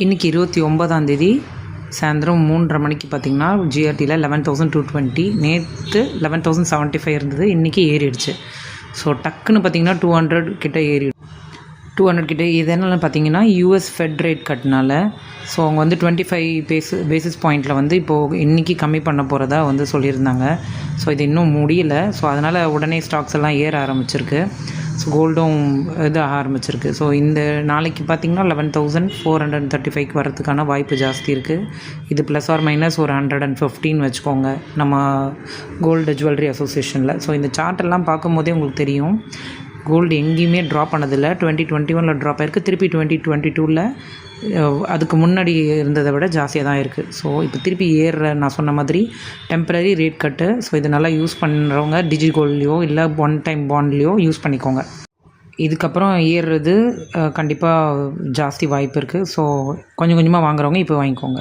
இன்றைக்கி 29ஆந்தேதி சாயந்தரம் 3:30 மணிக்கு பார்த்திங்கன்னா ஜிஆர்டியில் 11,220, நேற்று 11,075 இருந்தது, இன்றைக்கி ஏறிடுச்சு. ஸோ டக்குன்னு பார்த்திங்கன்னா 200 கிட்ட ஏறிடுச்சு. 200 கிட்ட இதனால பார்த்திங்கன்னா யூஎஸ் ஃபெட் ரேட் கட்டினால. ஸோ அவங்க வந்து 25 பேசிஸ் பாயிண்ட்டில் வந்து இப்போது இன்றைக்கி கம்மி பண்ண போகிறதா வந்து சொல்லியிருந்தாங்க. ஸோ இது இன்னும் முடியல. ஸோ அதனால் உடனே ஸ்டாக்ஸ் எல்லாம் ஏற ஆரம்பிச்சிருக்கு. ஸோ கோல்டும் இதாக ஆரம்பிச்சிருக்கு. ஸோ இந்த நாளைக்கு பார்த்திங்கன்னா 11,435 வரதுக்கான வாய்ப்பு ஜாஸ்தி இருக்குது. இது ப்ளஸ் ஆர் மைனஸ் ஒரு 115 வச்சுக்கோங்க நம்ம கோல்டு ஜுவல்லரி அசோசியேஷனில். ஸோ இந்த சார்ட்டெல்லாம் பார்க்கும்போதே உங்களுக்கு தெரியும், கோல்டு எங்கேயுமே ட்ராப் பண்ணதில்லை. 2021 ட்ராப் ஆகிருக்கு, திருப்பி 2022 அதுக்கு முன்னாடி இருந்ததை விட ஜாஸ்தியாக தான் இருக்குது. ஸோ இப்போ திருப்பி ஏறுற நான் சொன்ன மாதிரி டெம்பரரி ரேட் கட்டு. ஸோ இது நல்லா யூஸ் பண்ணுறவங்க டிஜி கோல்ட்லேயோ இல்லை ஒன் டைம் பாண்ட்லேயோ யூஸ் பண்ணிக்கோங்க. இதுக்கப்புறம் ஏறுறது கண்டிப்பாக ஜாஸ்தி வாய்ப்பு இருக்குது. ஸோ கொஞ்சம் கொஞ்சமாக வாங்குறவங்க இப்போ வாங்கிக்கோங்க.